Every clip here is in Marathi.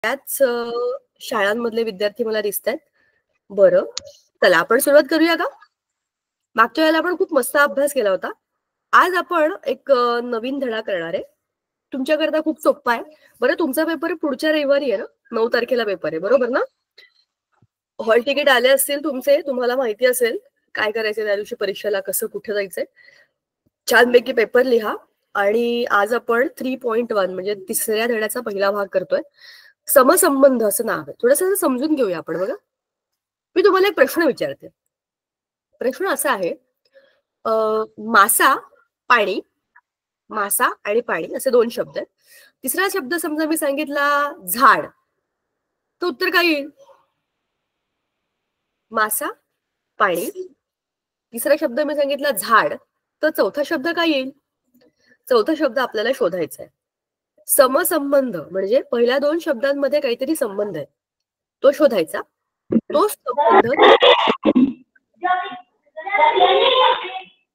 त्याच शाळांमधले विद्यार्थी मला दिसत आहेत. बरं, चला आपण सुरुवात करूया का? मागच्या वेळेला आपण खूप मस्त अभ्यास केला होता. आज आपण एक नवीन धडा करणार आहे. तुमच्याकरता खूप सोपा आहे. बरं, तुमचा पेपर पुढच्या रविवारी आहे ना? 9 तारखेला पेपर आहे, बरोबर ना? हॉल तिकीट आले असतील तुमचे, तुम्हाला माहिती असेल काय करायचं त्या दिवशी परीक्षेला, कसं कुठे जायचंय. छानपैकी पेपर लिहा. आणि आज आपण 3.1 म्हणजे तिसऱ्या धड्याचा पहिला भाग करतोय. समसंबंध असं नाव आहे. थोडंसं समजून घेऊया आपण. बघा, मी तुम्हाला एक प्रश्न विचारते. प्रश्न असा आहे, मासा, पाणी, मासा आणि पाणी असे दोन शब्द आहेत. तिसरा शब्द समजा मी सांगितला झाड, तर उत्तर काय येईल? मासा, पाणी. तिसरा शब्द मी सांगितला झाड, तर चौथा शब्द काय येईल? चौथा शब्द आपल्याला शोधायचा आहे. समसंबंध म्हणजे पहिल्या दोन शब्दांमध्ये काहीतरी संबंध आहे, तो शोधायचा. तो संबंध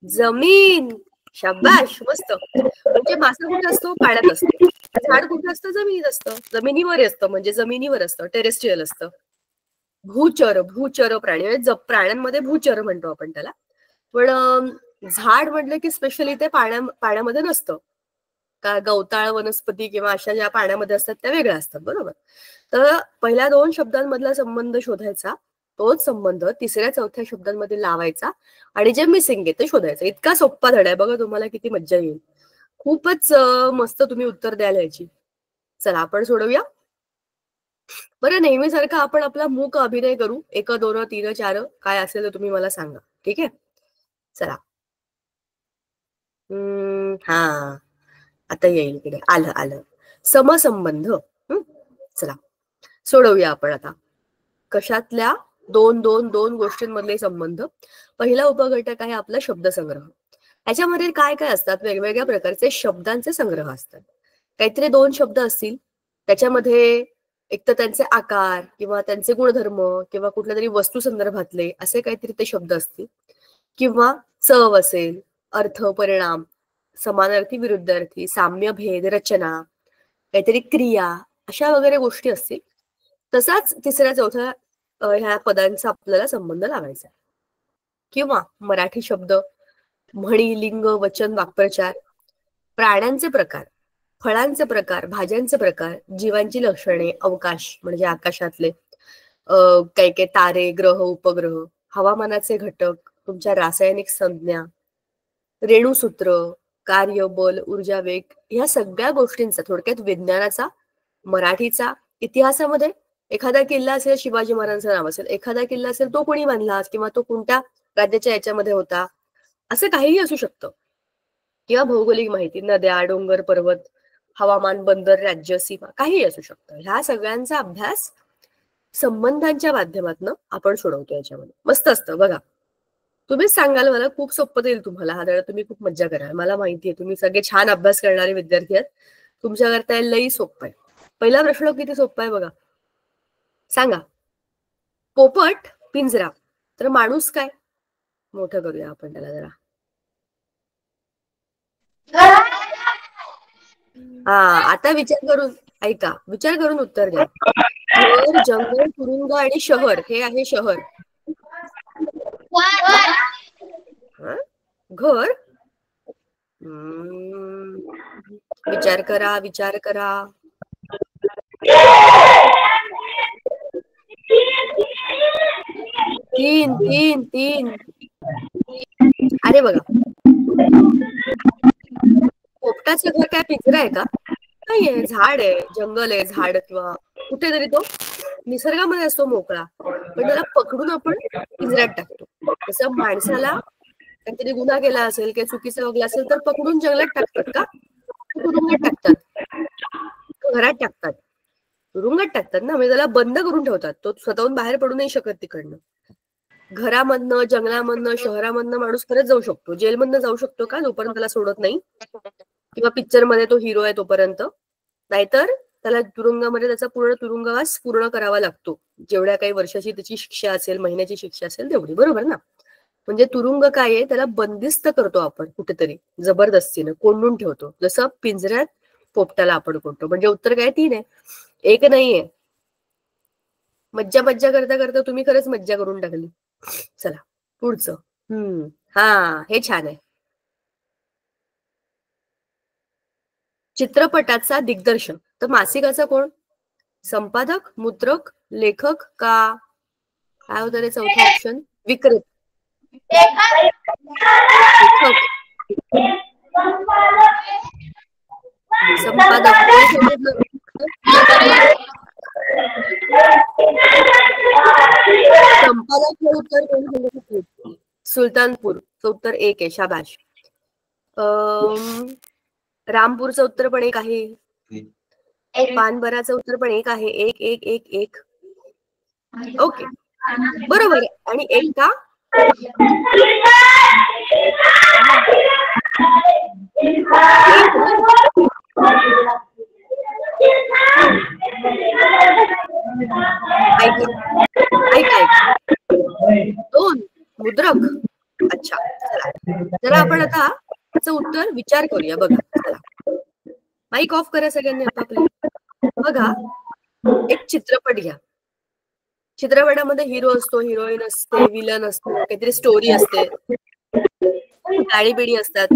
जमीन. शाबाश, मस्त. म्हणजे मासा कुठे असतो? पाण्यात असतो. झाड कुठे असतं? जमिनीत असतं. जमिनीवर असतं म्हणजे जमिनीवर असतं, टेरेस्ट्रियल असतं. भूचर, भूचर प्राणी म्हणजे प्राण्यांमध्ये भूचर म्हणतो आपण त्याला. पण झाड म्हटलं की स्पेशली ते पाण्यामध्ये नसतं. का गवताळ वनस्पती किंवा अशा ज्या पाण्यामध्ये असतात त्या वेगळ्या असतात, बरोबर. तर पहिल्या दोन शब्दांमधला संबंध शोधायचा, तोच संबंध तिसऱ्या चौथ्या शब्दांमध्ये लावायचा आणि जे मिसिंग आहे ते शोधायचं. इतका सोप्पा धडा आहे बघा, तुम्हाला किती मज्जा येईल. खूपच मस्त तुम्ही उत्तर द्यायला यायची. चला आपण सोडवूया. बरं, नेहमीसारखं आपण आपला मूक अभिनय करू. 1, 2, 3, 4 काय असेल तर तुम्ही मला सांगा, ठीक आहे? चला. हा, आता येईल इकडे. आलं आलं. समसंबंध. चला सोडवूया आपण आता. कशातल्या दोन दोन दोन गोष्टींमधले संबंध. पहिला उपघटक आहे आपला शब्दसंग्रह. याच्यामध्ये काय काय असतात? वेगवेगळ्या प्रकारचे शब्दांचे संग्रह असतात. काहीतरी दोन शब्द असतील, त्याच्यामध्ये एक तर त्यांचे आकार किंवा त्यांचे गुणधर्म किंवा कुठल्या तरी वस्तू संदर्भातले असे काहीतरी ते शब्द असतील, किंवा चव असेल, अर्थ, परिणाम, समानार्थी, विरुद्धार्थी, साम्य, भेद, रचना, काहीतरी क्रिया, अशा वगैरे गोष्टी असतील. तसाच तिसऱ्या चौथ्या ह्या पदांचा आपल्याला संबंध लावायचा. किंवा मराठी शब्द, म्हणी, लिंग, वचन, वाक्प्रचार, प्राण्यांचे प्रकार, फळांचे प्रकार, भाज्यांचे प्रकार, जीवांची लक्षणे, अवकाश म्हणजे आकाशातले काही काही तारे, ग्रह, उपग्रह, हवामानाचे घटक, तुमच्या रासायनिक संज्ञा, रेणुसूत्र, कार्य, बल, ऊर्जा, वेग, ह्या सगळ्या गोष्टींचा, थोडक्यात विज्ञानाचा, मराठीचा, इतिहासामध्ये एखादा किल्ला असेल, शिवाजी महाराजांचं नाव असेल, एखादा किल्ला असेल तो कोणी बांधला किंवा तो कोणत्या राज्याच्या याच्यामध्ये होता, असं काहीही असू शकतं. किंवा भौगोलिक माहिती, नद्या, डोंगर, पर्वत, हवामान, बंदर, राज्य, सीमा, काहीही असू शकतं. ह्या सगळ्यांचा अभ्यास संबंधांच्या माध्यमातून आपण सोडवतो. याच्यामध्ये मस्त असतं बघा. तुम्हीच सांगाल मला, खूप सोपं देईल तुम्हाला हा धडा. तुम्ही खूप मज्जा कराल, मला माहितीये. तुम्ही सगळे छान अभ्यास करणारे विद्यार्थी आहेत, तुमच्याकरता लई सोपं आहे. पहिला प्रश्न किती सोपा आहे बघा. सांगा, पोपट पिंजरा, तर माणूस काय? मोठं करूया आपण त्याला जरा. हा, आता विचार करून ऐका, विचार करून उत्तर द्या. घर, जंगल, तुरुंग आणि शहर. हे आहे शहर. घर. विचार करा, विचार करा. तीन तीन तीन. अरे बघा, पोपटाचं घर काय पिंजरा आहे का? नाहीये. झाड आहे, जंगल आहे, झाड किंवा कुठेतरी तो निसर्गामध्ये असतो मोकळा, पण त्याला पकडून आपण पिंजऱ्यात टाकतो. तसं माणसाला काहीतरी गुन्हा केला असेल, काही चुकीचं वागलं असेल तर पकडून जंगलात टाकतात का? तुरुंगात टाकतात, घरात टाकतात, तुरुंगात टाकतात ना, म्हणजे त्याला बंद करून ठेवतात. तो स्वतःहून बाहेर पडू नाही शकत तिकडनं. घरामधनं, जंगलामधनं, शहरामधनं माणूस परत जाऊ शकतो. जेलमधनं जाऊ शकतो का? जोपर्यंत त्याला सोडत नाही, किंवा पिक्चर मध्ये तो हिरो आहे तोपर्यंत. नाहीतर त्याला तुरुंगामध्ये त्याचा पूर्ण तुरुंगवास पूर्ण करावा लागतो. जेवढ्या काही वर्षाची त्याची शिक्षा असेल, महिन्याची शिक्षा असेल तेवढी, बरोबर ना? म्हणजे तुरुंग काय आहे, त्याला बंदिस्त करतो आपण कुठेतरी, जबरदस्तीनं कोंडून ठेवतो. जसं पिंजऱ्यात पोपटाला आपण कोंडतो. म्हणजे उत्तर काय? 3 आहे, एक नाहीये. मज्जा मज्जा करता करता तुम्ही खरंच मज्जा करून टाकली. चला पुढचं. हा, हे छान आहे. चित्रपटाचा दिग्दर्शक. तर मासिकाचा कोण? संपादक, मुद्रक, लेखक का काय होतं रे चौथा ऑप्शन? विक्रेता. लेखक, संपादक. संपादक हे उत्तर कोण सांगू? सुलतानपूर. उत्तर एक आहे. शाबाश. रामपूरचं उत्तर पण एक आहे. पानभराचं उत्तर पण एक आहे. एक एक एक एक. ओके, बरोबर आहे. आणि एक का? दोन मुद्रक. अच्छा, जरा आपण आता त्याचं उत्तर विचार करूया. बघा, चला माईक ऑफ करा सगळ्यांनी आपापले. बघा, एक चित्रपट घ्या. चित्रपटामध्ये हिरो असतो, हिरोईन असते, विलन असतो, काहीतरी स्टोरी असते, गाडी बिडी असतात.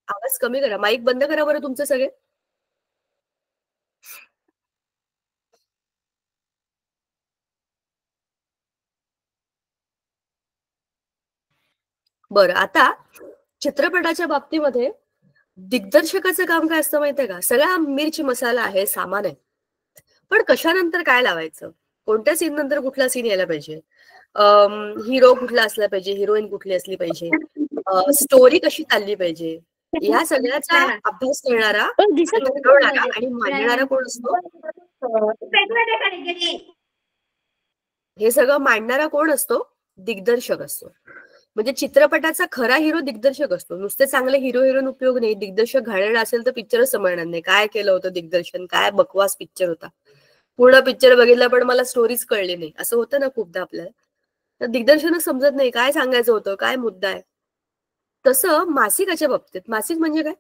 आवाज कमी करा, माईक बंद करा बरं तुमचे सगळे. बरं, आता चित्रपटाच्या बाबतीमध्ये दिग्दर्शकाचं काम काय असतं माहितीये का? सगळा मिरची मसाला आहे, सामान आहे, पण कशानंतर काय लावायचं, कोणत्या सीन नंतर कुठला सीन यायला पाहिजे, हिरो कुठला असला पाहिजे, हिरोईन कुठली असली पाहिजे, स्टोरी कशी चालली पाहिजे, या सगळ्याचा अभ्यास करणारा आणि मांडणारा कोण असतो? हे सगळं मांडणारा कोण असतो? दिग्दर्शक असतो. म्हणजे चित्रपटाचा खरा हिरो दिग्दर्शक असतो. नुसते चांगले हिरो हिरोईन उपयोग नाही. दिग्दर्शक घाणेरडा असेल तर पिक्चरच समजणार नाही. काय केलं होतं दिग्दर्शन, काय बकवास पिक्चर होता, पूर्ण पिक्चर बघितला पण मला स्टोरीज कळली नाही, असं होतं ना खूपदा आपल्याला. तर दिग्दर्शनच समजत नाही काय सांगायचं होतं, काय मुद्दा आहे. तसं मासिकाच्या बाबतीत, मासिक म्हणजे काय?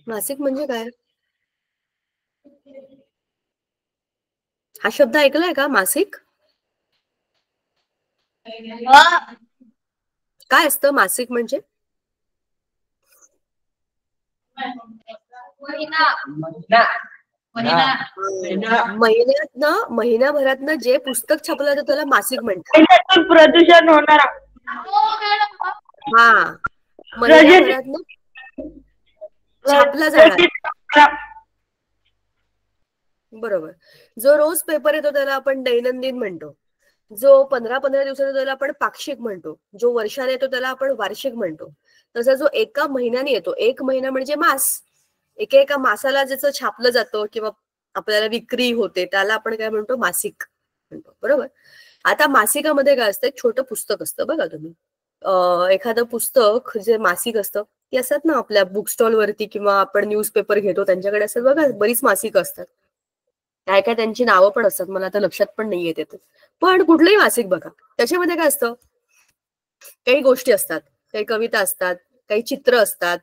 मासिक म्हणजे काय? हा शब्द ऐकलाय का, मासिक? काय असतं मासिक म्हणजे? महिन्याभरातनं जे पुस्तक छापलं जातं त्याला मासिक म्हणतात. प्रदूषण होणार. हा, महिन्याभरातनं छापला जाणार. बरोबर. जो रोज पेपर येतो त्याला आपण दैनंदिन म्हणतो. जो 15-15 दिवसाचा त्याला आपण पाक्षिक म्हणतो. जो वर्षाने येतो त्याला आपण वार्षिक म्हणतो. तसा जो एका महिन्याने येतो, एक महिना म्हणजे मास, एका मासाला ज्याचं छापलं जातं किंवा आपल्याला विक्री होते त्याला आपण काय म्हणतो? मासिक म्हणतो. बरोबर. आता मासिकामध्ये काय असतं? एक छोटं पुस्तक असतं बघा तुम्ही. एखादं पुस्तक जे मासिक असतं ती असतात ना आपल्या बुक स्टॉल वरती, किंवा आपण न्यूजपेपर घेतो त्यांच्याकडे असतात बघा, बरीच मासिक असतात. काय काय त्यांची नावं पण असतात, मला आता लक्षात पण नाही येत. पण कुठलंही मासिक बघा, त्याच्यामध्ये काय असतं? काही गोष्टी असतात, काही कविता असतात, काही चित्र असतात,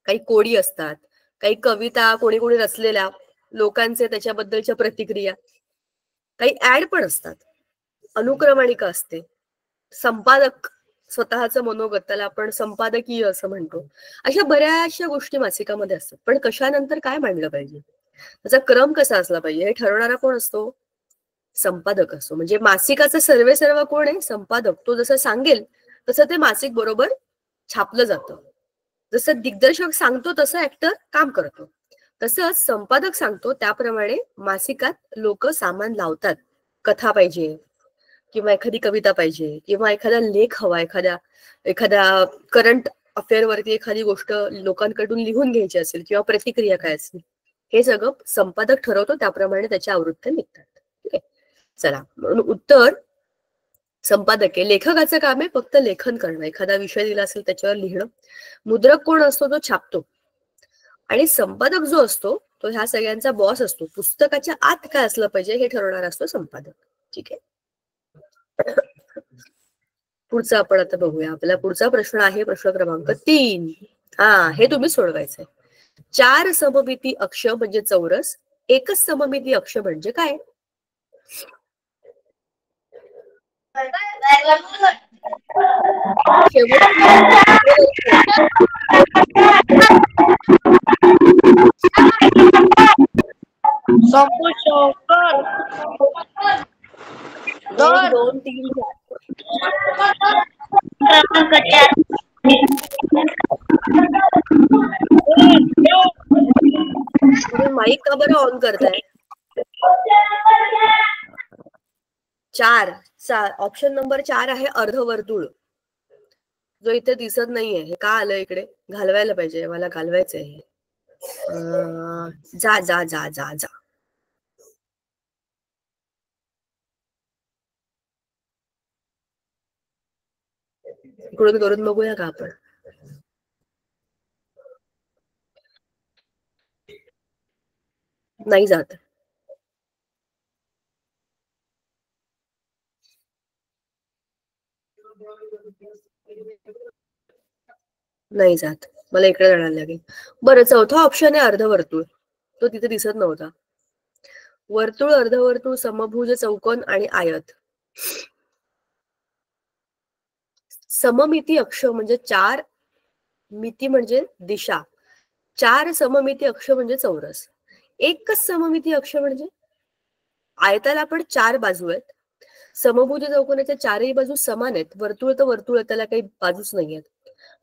काही कोडी असतात, काही कविता कोणी कोणी रचलेल्या लोकांचे त्याच्याबद्दलच्या प्रतिक्रिया, काही ऍड पण असतात, अनुक्रमणिका असते, संपादक स्वतःचं मनोगत, त्याला आपण संपादकीय असं म्हणतो. अशा बऱ्याचशा गोष्टी मासिकामध्ये असतात. पण कशानंतर काय मांडलं पाहिजे, त्याचा क्रम कसा असला पाहिजे हे ठरवणारा कोण असतो? संपादक असतो. म्हणजे मासिकाचा सर्वेसर्वा कोण आहे? संपादक. तो जसं सांगेल तसं ते मासिक बरोबर छापलं जातं. जसं दिग्दर्शक सांगतो तसं ऍक्टर काम करतो, तसंच संपादक सांगतो त्याप्रमाणे मासिकात लोक सामान लावतात. कथा पाहिजे, किंवा एखादी कविता पाहिजे, किंवा एखादा लेख हवा, एखाद्या करंट अफेअर वरती एखादी गोष्ट लोकांकडून लिहून घ्यायची असेल, किंवा प्रतिक्रिया काय असेल, हे सगळं संपादक ठरवतो. त्याप्रमाणे त्याच्या आवृत्त्या निघतात. ठीक आहे, चला म्हणून उत्तर संपादक आहे. लेखकाचं काम आहे फक्त लेखन करणं, एखादा विषय दिला असेल त्याच्यावर लिहिणं. मुद्रक कोण असतो? तो छापतो. आणि संपादक जो असतो तो ह्या सगळ्यांचा बॉस असतो. पुस्तकाच्या आत काय असलं पाहिजे हे ठरवणारा असतो संपादक. ठीक आहे, पुढचा आपण आता बघूया. आपला पुढचा प्रश्न आहे प्रश्न क्रमांक 3. हा, हे तुम्ही सोडवायचंय. 4 सममिती अक्ष म्हणजे चौरस, एकच सममिती अक्ष म्हणजे काय? एक, दोन, तीन, तुम्ही माईक का बरं ऑन करताय? 4 ऑप्शन नंबर 4 आहे अर्धवर्तुळ, जो इथे दिसत नाहीये. हे का आलं इकडे? घालवायला पाहिजे, मला घालवायचंय हे. जा जा जा जा जा. इकडून करून बघूया का आपण? नाही जात. नाही जात, मला इकडे जायला लागेल. बरं, चौथा ऑप्शन आहे अर्धवर्तुळ, तो तिथे दिसत नव्हता. वर्तुळ, अर्धवर्तुळ, समभुज, चौकोन आणि आयत. सममिती अक्ष म्हणजे 4 मिती म्हणजे दिशा, 4 सममिती अक्ष म्हणजे चौरस, एकच सममिती अक्ष म्हणजे आयताला पण 4 बाजू आहेत, समभुज चौकोनाच्या 4ही बाजू समान आहेत. वर्तुळ तर वर्तुळ, त्याला काही बाजूच नाहीयेत.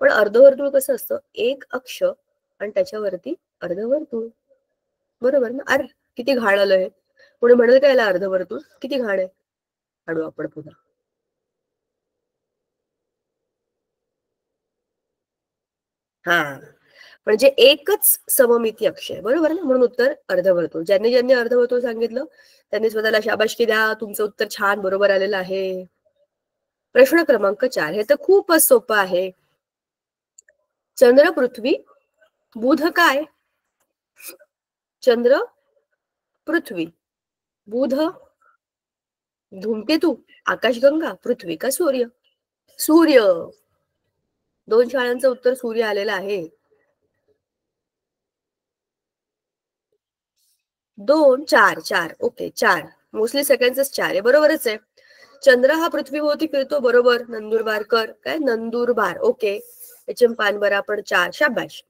पण अर्धवर्तुळ कसं असतं, एक अक्ष आणि त्याच्यावरती अर्धवर्तुळ. बरोबर ना? अरे किती घाण आलं हे. पुढे म्हणेल का याला अर्धवर्तुळ? किती घाण आहे. काढू आपण पुन्हा. हा, म्हणजे एकच सममिती अक्ष आहे. बरोबर ना? म्हणून उत्तर अर्धवर्तुळ. ज्यांनी ज्यांनी अर्धवर्तुळ सांगितलं त्यांनी स्वतःला शाबासकी द्या, तुमचं उत्तर छान बरोबर आलेलं आहे. प्रश्न क्रमांक 4, हे तर खूपच सोपं आहे. चंद्र, पृथ्वी, बुध काय? चंद्र, पृथ्वी, बुध, धूमकेतू, आकाशगंगा, पृथ्वी का सूर्य? सूर्य. 2 शाळांचं उत्तर सूर्य आलेलं आहे. 2, 4, 4. ओके, 4. मोस्टली सेकंडच 4 आहे. बरोबरच आहे. चंद्र हा पृथ्वीभोवती फिरतो. बरोबर. नंदुरबारकर काय? नंदुरबार. ओके. एच.एम. पानबरा पण 4. शाबाश.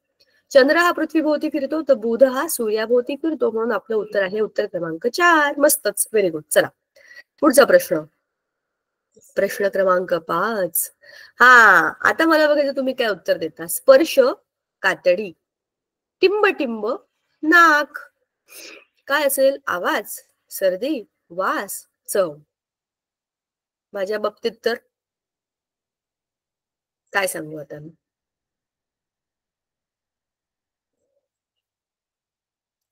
चंद्र हा पृथ्वीभोवती फिरतो, तर बुध हा सूर्याभोवती फिरतो. म्हणून आपलं उत्तर आहे उत्तर क्रमांक 4. मस्तच. Very good. चला पुढचा प्रश्न. प्रश्न क्रमांक 5. हा, आता मला बघायचं तुम्ही काय उत्तर देता. स्पर्श, कातडी, टिंब टिंब, नाक. काय असेल? आवाज, सर्दी, वास, चव. माझ्या बाबतीत तर काय सांगू आता मी.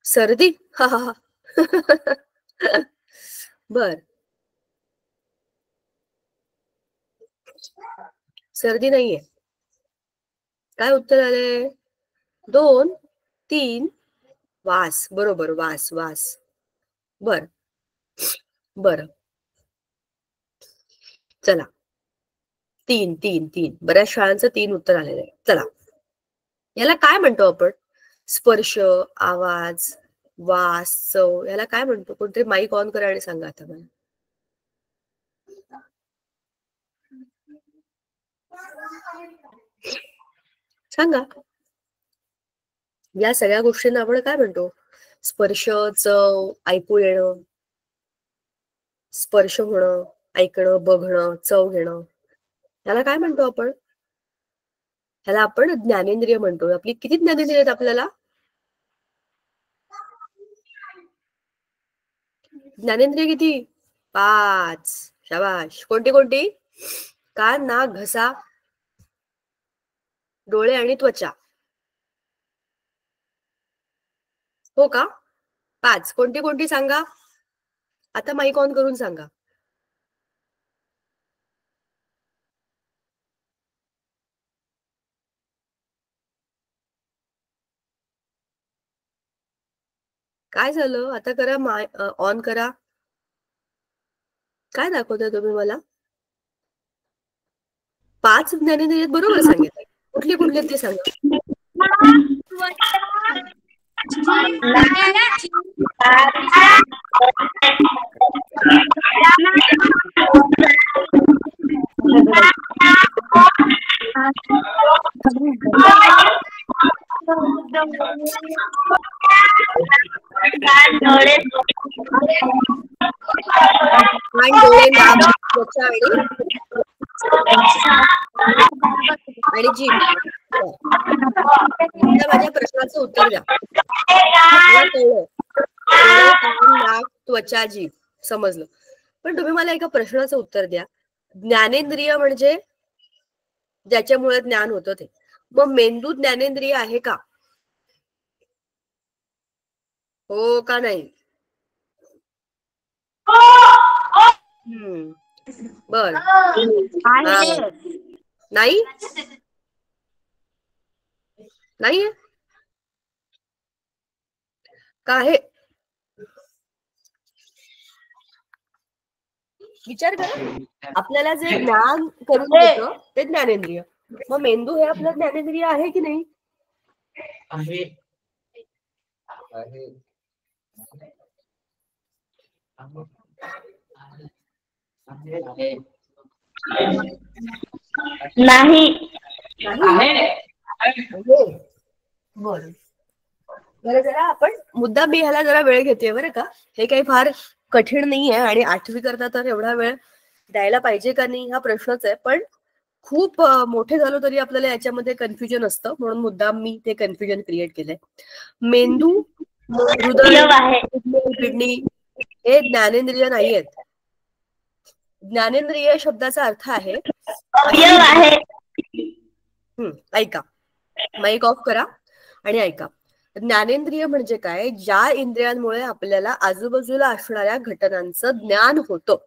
सर्दी. हा हा हा. बर, सर्दी नाहीये. काय उत्तर आले? 2, 3, वास. बरोबर, वास वास. बर बर, चला 3 3 3. बऱ्याच शाळांचं 3 उत्तर आलेलं आहे. चला, याला काय म्हणतो आपण? स्पर्श, आवाज, वास, चव, याला काय म्हणतो? कोणतरी माईक ऑन करा आणि सांगा आता मला. सांगा. या सगळ्या गोष्टींना आपण काय म्हणतो? स्पर्श, चव, ऐकू येणं, स्पर्श होणं, ऐकणं, बघणं, चव घेणं, याला काय म्हणतो आपण? ह्याला आपण ज्ञानेंद्रिय म्हणतो. आपली किती ज्ञानेंद्रिय आहेत आपल्याला? ज्ञानेंद्रिय किती? 5. शाबाश. कोणती कोणती? कान, नाक, घसा, डोळे आणि त्वचा. हो का? 5. कोणती कोणती सांगा आता, माईक ऑन करून सांगा. काय झालं आता? करा ऑन करा. काय दाखवताय तुम्ही मला? 5 ज्ञानेंद्रिय बरोबर सांगितलं. कुठली कुठली ते सांगा. डोळे, नाक, त्वचा आणि जीभ. माझ्या प्रश्नाचं उत्तर द्या. मला कळलं, नाक, त्वचा, जीभ समजलं, पण तुम्ही मला एका प्रश्नाचं उत्तर द्या. ज्ञानेंद्रिय म्हणजे ज्याच्यामुळे ज्ञान होतं ते, मग मेंदू ज्ञानेंद्रिय आहे का? हो का नाही? बर, नाही नाहीये का आहे? विचार करा. आपल्याला जे ज्ञान करून देतं ते ज्ञानेंद्रिय, मग मेंदू हे आपलं ज्ञानेंद्रिय आहे की नाही? आहे. नाही. बरं, जरा आपण मुद्दा मी ह्याला जरा वेळ घेते बरं का. हे काही फार कठीण नाही आहे, आणि 8वी करता तर एवढा वेळ द्यायला पाहिजे का नाही हा प्रश्नच आहे. पण खूप मोठे झालो तरी आपल्याला याच्यामध्ये कन्फ्युजन असतं, म्हणून मुद्दाम मी ते कन्फ्युजन क्रिएट केलंय. मेंदू, हृदय, किडनी हे ज्ञानेंद्रिय नाहीयेत. ज्ञानेंद्रिय शब्दाचा अर्थ आहे, ऐका, माईक ऑफ करा आणि ऐका. ज्ञानेंद्रिय म्हणजे काय? ज्या इंद्रियांमुळे आपल्याला आजूबाजूला असणाऱ्या घटनांचं ज्ञान होतं.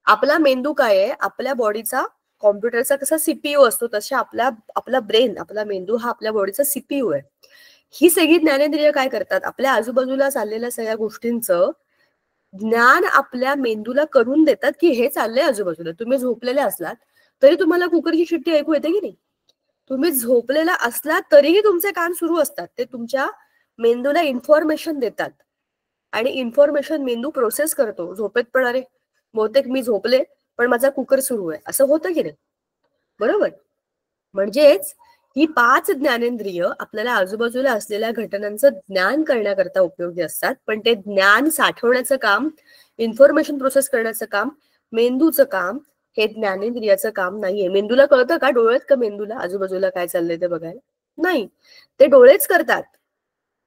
आपला मेंदू काय आहे? आपल्या बॉडीचा, कॉम्प्युटरचा कसा सीपीयू असतो तशा आपला ब्रेन, आपला मेंदू हा आपल्या बॉडीचा सीपीयू आहे. ही सगळी ज्ञानेंद्रिय काय करतात? आपल्या आजूबाजूला चाललेल्या सगळ्या गोष्टींचं ज्ञान आपल्या मेंदूला करून देतात की हे चाललंय आजूबाजूला. तुम्ही झोपलेले असलात तरी तुम्हाला कुकरची शिट्टी ऐकू येते की नाही? तुम्ही झोपलेला असलात तरीही तुमचे कान सुरू असतात. ते तुमच्या मेंदूला इन्फॉर्मेशन देतात, आणि इन्फॉर्मेशन मेंदू प्रोसेस करतो. झोपेत पण अरे बहुतेक मी झोपले पण माझा कुकर सुरू आहे असं होतं की नाही? बरोबर. म्हणजेच ही 5 ज्ञानेंद्रिय आपल्याला आजूबाजूला असलेल्या घटनांचं ज्ञान करण्याकरता उपयोगी असतात, पण ते ज्ञान साठवण्याचं काम, इन्फॉर्मेशन प्रोसेस करण्याचं काम, मेंदूचं काम हे ज्ञानेंद्रियाचं काम नाहीये. मेंदूला कळतं का? डोळ्यात का मेंदूला आजूबाजूला काय चाललंय ते बघायला? नाही, ते डोळेच करतात.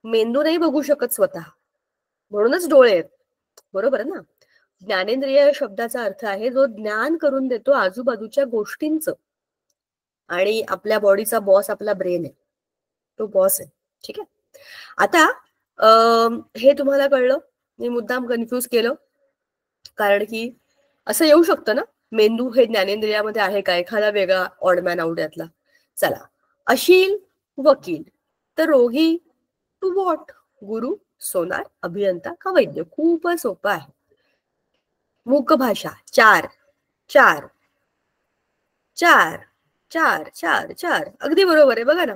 मेंदू नाही बघू शकत स्वतः, म्हणूनच डोळे आहेत. बरोबर ना? ज्ञानेंद्रिय शब्दाचा अर्थ आहे जो ज्ञान करून देतो आजूबाजूच्या गोष्टींचं. आणि आपल्या बॉडीचा बॉस आपला ब्रेन आहे, तो बॉस आहे. ठीक आहे. आता हे तुम्हाला कळलं. मी मुद्दाम कन्फ्यूज केलं, कारण की असं येऊ शकतं ना, मेंदू हे ज्ञानेंद्रियामध्ये आहे का? एखादा वेगळा ऑडमॅन आउट यातला. चला, अशील, वकील, तर रोगी टू वॉट? गुरु, सोनार, अभियंता का वैद्य? खूपच सोपं आहे. मूक भाषा 4 4 4 4 4 4 अगदी बरोबर आहे. बघा ना,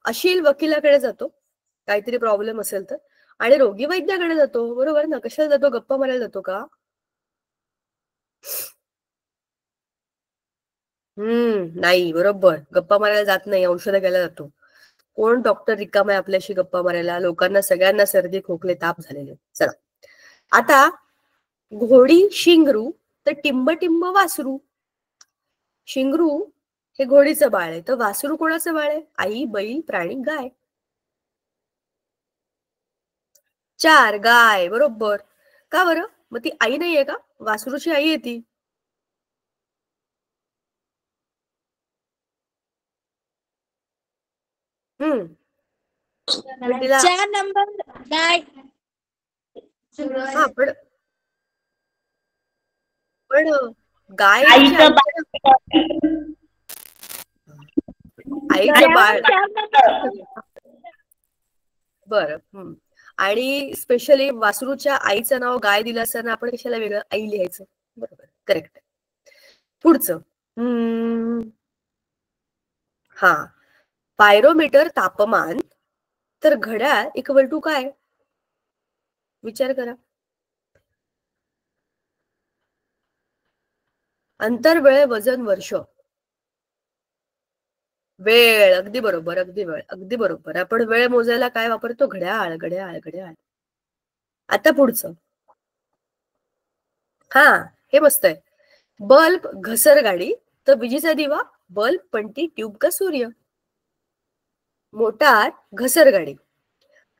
अशील वकिलाकडे जातो काहीतरी प्रॉब्लेम असेल तर, आणि रोगी वैद्याकडे जातो. बरोबर ना? कशाला जातो? गप्पा मारायला जातो का? नाही, बरोबर, गप्पा मारायला जात नाही, औषधं घ्यायला जातो. कोण डॉक्टर रिकामा आहे आपल्याशी गप्पा मारायला? लोकांना सगळ्यांना सर्दी, खोकले, ताप झालेले. चला, आता घोडी शिंगरू तर टिंब टिंब वासरू. शिंगरू हे घोडीचं बाळ आहे, तर वासरू कोणाचं बाळ आहे? आई, बैल, प्राणी, गाय. 4 गाय, बरोबर. का बरं? मग ती आई नाहीये का? वासरूची आई आहे ती. तिला 4 नंबर गाय. हा, पण गाय आईचं बाळ. बरं. आणि स्पेशली वासरूच्या आईचं नाव गाय दिलं असताना आपण कशाला वेगळं आई लिहायचं? बरोबर, करेक्ट. पुढचं, हा, पायरोमीटर तापमान तर घड्याळ इक्वल टू काय? विचार करा. अंतर, वेळ, वजन, वर्ष. वेळ. अगदी बरोबर, अगदी बरोबर. आपण वेळ मोजायला काय वापरतो? घड्याळ, घड्याळ, घड्याळ. आता पुढचं. हा, हे मस्त आहे. बल्ब, घसर गाडी, तर विजेचा दिवा, बल्ब, पणती, ट्यूब का सूर्य? मोटार, घसर गाडी,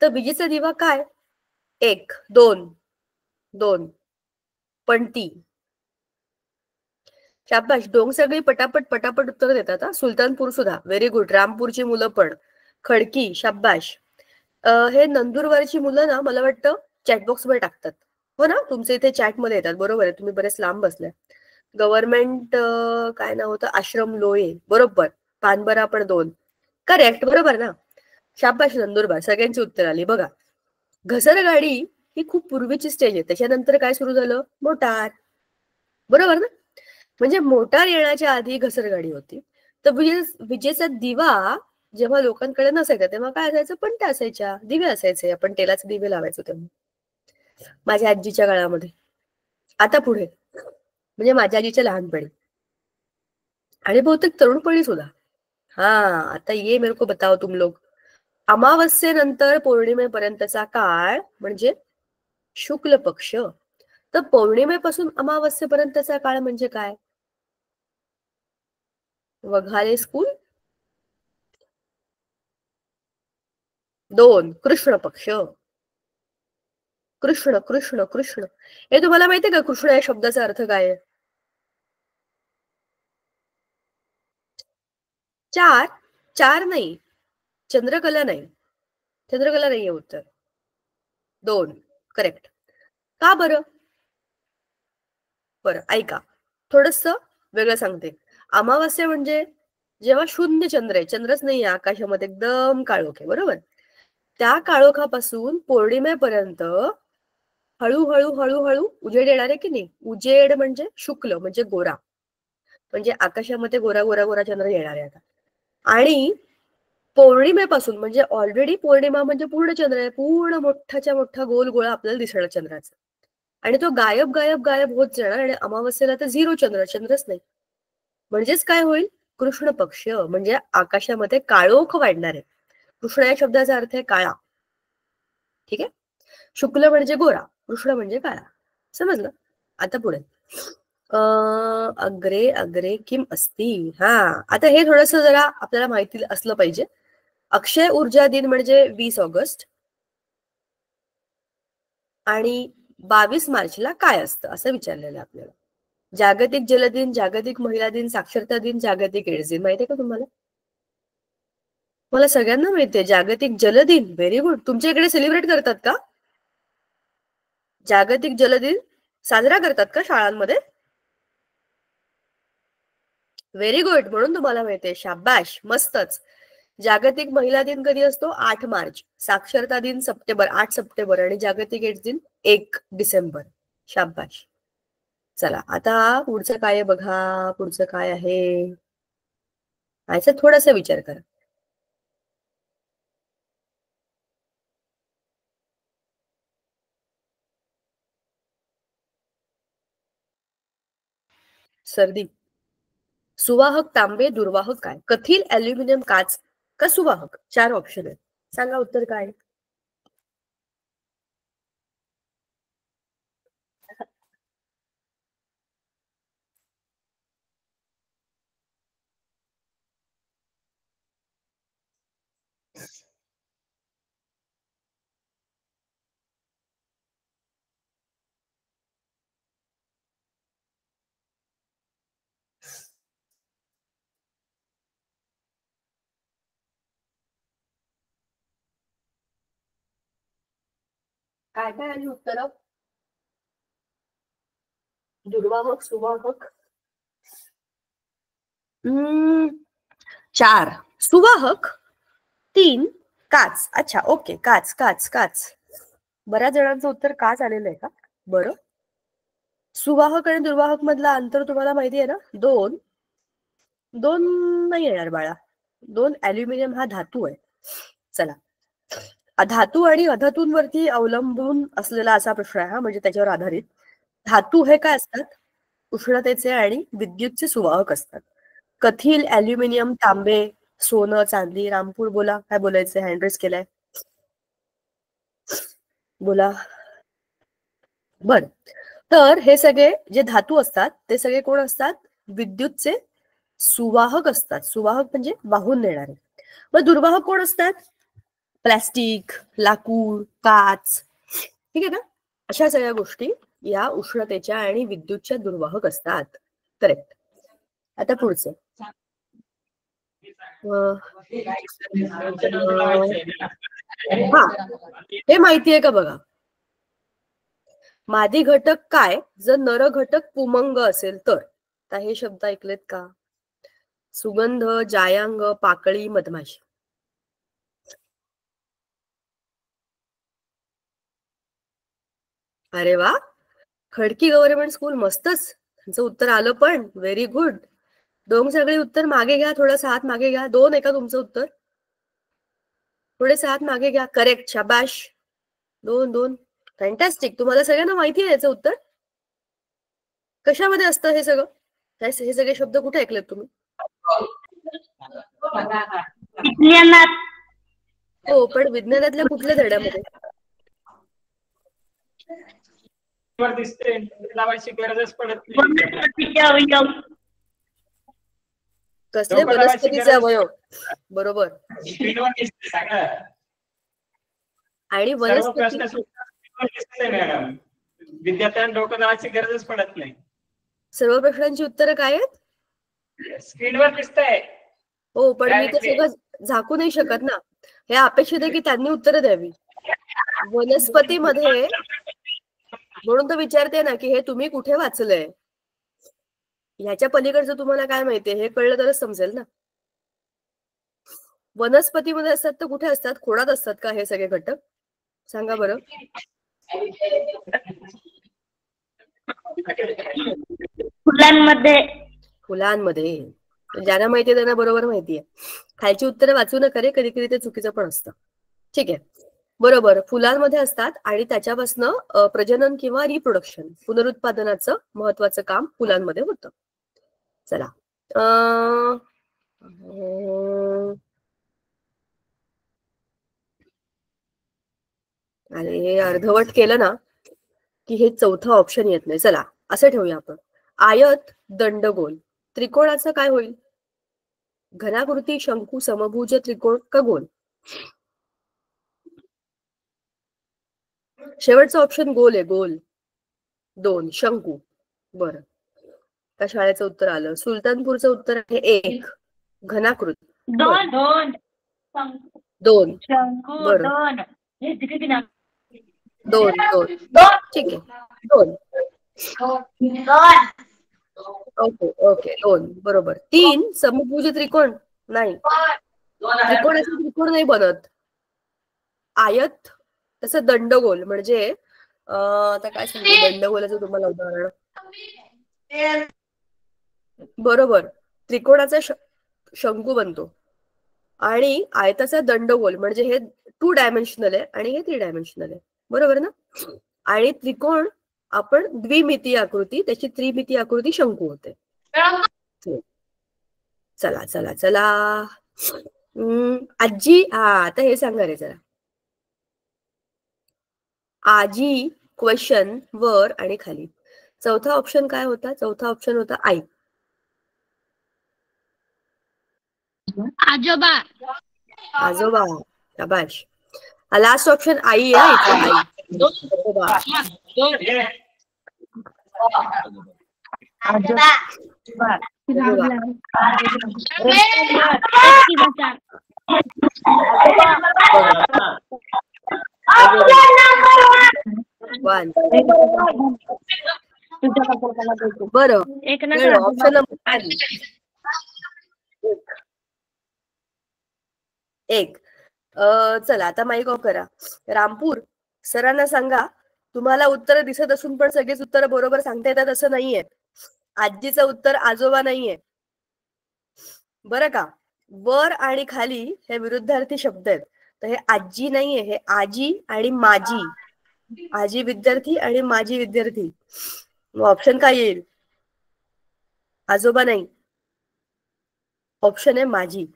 तर विजेचा दिवा काय? 1, 2, 2, पणती. शाबाश. डोंग सगळी पटापट पटापट उत्तर देतात हा. सुलतानपूर सुद्धा व्हेरी गुड. रामपूरची मुलं पण. खडकी, शाबाश. हे नंदुरबारची मुलं ना, मला वाटतं चॅटबॉक्स मध्ये टाकतात. हो ना, तुमचे इथे चॅटमध्ये येतात. बरोबर आहे, तुम्ही बरेच लांब बसलाय. गव्हर्नमेंट काय नाव होतं? आश्रम लोये. बरोबर. पानबरा पण 2. करेक्ट, बरोबर ना. शाबाश नंदुरबार. सगळ्यांची उत्तर आली बघा. घसरगाडी ही खूप पूर्वीची स्टेज आहे. त्याच्यानंतर काय सुरू झालं? मोटार. बरोबर ना. म्हणजे मोटार येण्याच्या आधी घसरगाडी होती. तर विजेचा दिवा जेव्हा लोकांकडे नसायचा तेव्हा काय असायचं? पणत्या असायच्या, दिवे असायचे. आपण तेलाचे दिवे लावायचो तेव्हा, माझ्या आजीच्या काळामध्ये. आता पुढे म्हणजे माझ्या आजीच्या लहानपणी आणि बहुतेक तरुणपणी सुद्धा. हा, आता ये मेरे को बताओ तुम लोग. अमावस्येनंतर पौर्णिमेपर्यंतचा काळ म्हणजे शुक्ल पक्ष. तर पौर्णिमेपासून अमावस्येपर्यंतचा काळ म्हणजे काय? वघारे स्कूल. 2, कृष्ण पक्ष. कृष्ण कृष्ण कृष्ण. हे तुम्हाला माहितीये का कृष्ण या शब्दाचा अर्थ काय आहे? 4. 4 नाही, चंद्रकला नाही. चंद्रकला नाहीये उत्तर. 2, करेक्ट. का बरं? बरं ऐका, थोडस वेगळं सांगते. अमावस्या म्हणजे जेव्हा शून्य चंद्र आहे, चंद्रच नाही आकाशामध्ये, एकदम काळोख आहे. बरोबर. त्या काळोखापासून पौर्णिमेपर्यंत हळूहळू हळूहळू उजेड येणार आहे की नाही? उजेड म्हणजे शुक्ल म्हणजे गोरा, म्हणजे आकाशामध्ये गोरा गोरा गोरा चंद्र येणार आहे आता. आणि पौर्णिमेपासून म्हणजे ऑलरेडी पौर्णिमा म्हणजे पूर्ण चंद्र आहे, पूर्ण मोठाच्या मोठा गोल गोळा आपल्याला दिसणार चंद्राचा. आणि तो गायब गायब गायब होत जाणार आणि अमावस्येला तर 0 चंद्र, चंद्रच नाही. म्हणजेच काय होईल? कृष्ण पक्ष म्हणजे आकाशामध्ये काळोख वाढणार आहे. कृष्ण या शब्दाचा अर्थ आहे काळा. ठीक आहे. शुक्ल म्हणजे गोरा, कृष्ण म्हणजे काळा. समजलं? आता पुढे. अग्रे अग्रे किम अस्ति. हा, आता हे थोडस जरा आपल्याला माहिती असलं पाहिजे. अक्षय ऊर्जा दिन म्हणजे 20 ऑगस्ट आणि 22 मार्चला काय असतं असं विचारलेलं आपल्याला. जागतिक जलदिन, जागतिक महिला दिन, साक्षरता दिन, जागतिक एड्स दिन. माहितीये का तुम्हाला? मला सगळ्यांना माहितीये जागतिक जलदिन. Very good. तुमच्या इकडे सेलिब्रेट करतात का जागतिक जलदिन? साजरा करतात का शाळांमध्ये? Very good. म्हणून तुम्हाला माहितीये. शाबाश, मस्तच. जागतिक महिला दिन कधी असतो? 8 मार्च. साक्षरता दिन सप्टेंबर, 8 सप्टेंबर आणि जागतिक एड्स दिन 1 डिसेंबर. शाबाश. चला आता पुढचं काय आहे बघा. पुढचं काय आहे याचा थोडासा विचार करा. सर्दी. सुवाहक, तांबे, दुर्वाहक काय? कथील, अल्युमिनियम, काच का सुवाहक? 4 ऑप्शन आहेत. सांगा उत्तर काय? काय काय आली उत्तर? दुर्वाहक, सुवाहक. 4 सुवाहक, 3 काच. अच्छा, ओके. काच काच काच. बऱ्याच जणांचं उत्तर काच आलेलं आहे का? बरं. सुवाहक आणि दुर्वाहक मधला अंतर तुम्हाला माहिती आहे ना? 2. 2 नाही येणार बाळा. 2 अल्युमिनियम हा धातू आहे. चला धातू आणि अधातूंवरती अवलंबून असलेला असा प्रश्न आहे हा, म्हणजे त्याच्यावर आधारित. धातू हे काय असतात? उष्णतेचे आणि विद्युतचे सुवाहक असतात. कथील, अल्युमिनियम, तांबे, सोनं, चांदी. रामपूर बोला, काय बोलायचंय? हँड रेस केलाय, बोला. बर, तर हे सगळे जे धातू असतात ते सगळे कोण असतात? विद्युतचे सुवाहक असतात. सुवाहक म्हणजे वाहून नेणारे. मग दुर्वाहक कोण असतात? प्लास्टिक, लाकूड, काच, ठीक आहे ना. अशा सगळ्या गोष्टी या उष्णतेच्या आणि विद्युतच्या दुर्वाहक असतात. करेक्ट. आता पुढचं हा, हे माहितीये का बघा. मादी घटक काय जर नर घटक पुमंग असेल तर? हे शब्द ऐकलेत का? सुगंध, जायांग, पाकळी, मधमाशी. अरे वा, खडकी गव्हर्नमेंट स्कूल, मस्तच. त्यांचं उत्तर आलं पण. Very good. दोन सगळे उत्तर मागे घ्या, थोडंसं हात मागे घ्या. दोन आहे का तुमचं उत्तर? थोडेसे हात मागे घ्या. करेक्ट, शाबाश. दोन दोन, फॅन्टॅस्टिक. तुम्हाला सगळ्यांना माहिती आहे याचं उत्तर? कशामध्ये असतं हे सगळं? हे सगळे शब्द कुठे ऐकलेत तुम्ही? हो, पण विज्ञानातल्या कुठल्या धड्यामध्ये? कसले? वनस्पतीचे अवयव. बरोबर. आणि वनस्पती विद्यार्थ्यांना डोकं लावायची गरजच पडत नाही. सर्व प्रश्नांची उत्तरं काय आहेत? स्क्रीनवर दिसतंय. हो, पण मी ते सगळं झाकू नाही शकत ना. हे अपेक्षित आहे की त्यांनी उत्तरं द्यावी. वनस्पतीमध्ये, म्हणून तर विचारते ना की हे तुम्ही कुठे वाचलंय. ह्याच्या पलीकडचं तुम्हाला काय माहितीये हे कळलं तरच समजेल ना. वनस्पतीमध्ये असतात तर कुठे असतात? खोडात असतात का हे सगळे घटक? सांगा बरं. फुलांमध्ये. फुलांमध्ये. ज्यांना माहितीये त्यांना बरोबर माहितीये. खालची उत्तरं वाचू नका रे, कधी कधी ते चुकीचं पण असतं. ठीक आहे, बरोबर. फुलांमध्ये असतात आणि त्याच्यापासनं प्रजनन किंवा रिप्रोडक्शन, पुनरुत्पादनाचं महत्वाचं काम फुलांमध्ये होतं. चला, आणि हे अर्धवट केलं ना की हे चौथं ऑप्शन येत नाही. चला, असं ठेवूया आपण. आयत, दंडगोल, त्रिकोणाचं काय होईल? घनाकृती, शंकू, समभुज, त्रिकोण का गोल? शेवटचं ऑप्शन गोल आहे. गोल. दोन. शंकू. बरं, त्या शाळेचं उत्तर आलं. सुलतानपूरचं उत्तर आहे 1. घनाकृती. दोन. दोन. दोन. शंकू. बरं. दोन. दोन. ठीक आहे, दोन. ओके ओके, दोन. बरोबर. 3. समभुज त्रिकोण नाही. त्रिकोणाचे त्रिकोण नाही बनत. आयत तसं दंडगोल म्हणजे आता काय सांगू दंडगोलाचं तुम्हाला उदाहरण. बरोबर, त्रिकोणाचा शंकू बनतो आणि आयताचा दंडगोल म्हणजे हे 2 डायमेन्शनल आहे आणि हे 3 डायमेन्शनल आहे. बरोबर ना. आणि त्रिकोण आपण द्विमितीय आकृती, त्याची त्रिमितीय आकृती शंकू होते. चला चला चला, आजी. आता हे सांगा रे जरा. आजी, क्वेश्चन, वर आणि खाली. चौथा ऑप्शन काय होता? चौथा ऑप्शन होता आई. आजोबा. आजोबा. शाबाश. लास्ट ऑप्शन आई आहे ना इथे. आई. बरं, ऑप्शन नंबर 1. चला, आता माईक ऑफ करा. रामपूर सरांना सांगा, तुम्हाला उत्तर दिसत असून पण सगळेच उत्तर बरोबर सांगता येतात असं नाहीये. आजीचं उत्तर आजोबा नाहीये, बरं का. वर आणि खाली हे विरुद्धार्थी शब्द आहेत. तर हे आजी नाहीये, हे आजी आणि माझी. आजी विद्यार्थी आणि माझी विद्यार्थी. मग ऑप्शन काय येईल? आजोबा नाही, ऑप्शन आहे माझी.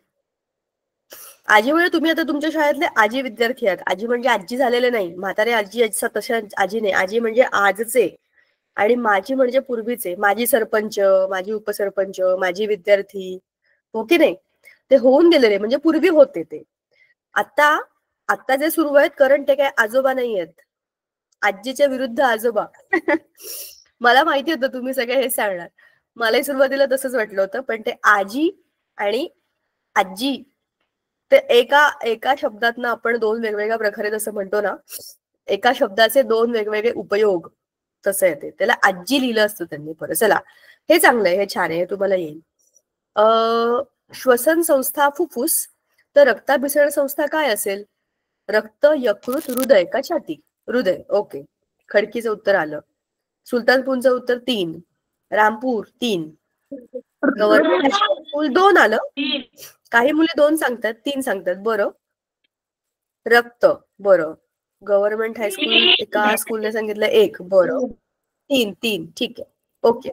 आजी म्हणजे तुम्ही आता तुमच्या शाळेतले आजी विद्यार्थी आहात. आजी म्हणजे आजी झालेले नाही, म्हातारे आजी तशा आजी नाही. आजी म्हणजे आजचे, आणि माझी म्हणजे पूर्वीचे. माझी सरपंच, माझी उपसरपंच, माझी विद्यार्थी, हो की नाही? ते होऊन गेलेले, म्हणजे पूर्वी होते ते. आता आता जे सुरू आहेत करंट, ते काय आजोबा नाही आहेत. आजीच्या विरुद्ध आजोबा. मला माहिती होतं तुम्ही सगळे हे सांगणार. मलाही सुरुवातीला तसंच वाटलं होतं, पण ते आजी आणि आजी, ते एका एका शब्दातनं आपण दोन वेगवेगळ्या प्रकारे जसं म्हणतो ना, एका शब्दाचे दोन वेगवेगळे उपयोग, तसं येते. त्याला आजी लिहिलं असतं त्यांनी परत. चला, हे चांगलं आहे, हे छान आहे, हे तुम्हाला येईल. श्वसन संस्था फुफ्फुस, तर रक्ताभिसरण संस्था काय असेल? रक्त, यकृत, हृदय का छाती? हृदय. ओके, खडकीचं उत्तर आलं. सुलतानपूरचं उत्तर 3, रामपूर 3, गव्हर्नमेंट हायस्कूल 2 आलं. काही मुले 2 सांगतात, 3 सांगतात. बरं, रक्त, बरं. गव्हर्नमेंट हायस्कूल एका स्कूलने सांगितलं 1, बरं. 3 ठीक आहे, ओके.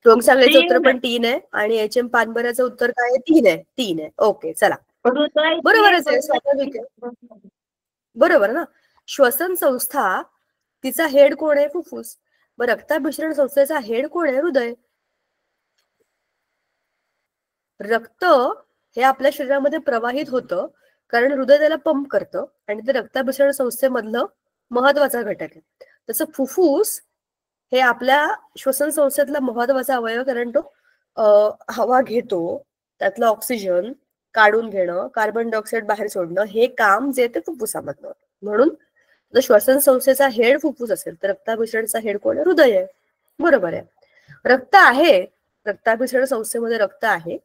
टोंगसांगलीचं उत्तर पण 3 आहे, आणि एच एम पानबऱ्याचं उत्तर काय आहे? 3 आहे, 3 आहे. ओके, चला, बरोबरच आहे, स्वाभाविक आहे, बरोबर ना. श्वसन संस्था, तिचा हेड कोण आहे? फुफ्फुस. मग रक्ताभिसरण संस्थेचा हेड कोण आहे? हृदय. रक्त हे आपल्या शरीरामध्ये प्रवाहित होतं, कारण हृदय त्याला पंप करतं, आणि ते रक्ताभिसरण संस्थेमधलं महत्वाचा घटक आहे. तसं फुफ्फुस हे आपल्या श्वसन संस्थेतला महत्वाचा अवयव, कारण तो हवा घेतो, त्यातलं ऑक्सिजन काढून घेणं, कार्बन डायऑक्साईड बाहेर सोडणं, हे काम जे ते फुफ्फुसामधलं. म्हणून जर श्वसन संस्थेचा हेड फुफ्फुस असेल, तर रक्ताभिसरणचा हेड कोण आहे? हृदय आहे. बरोबर आहे. रक्त आहे, रक्ताभिसरण संस्थेमध्ये रक्त आहे,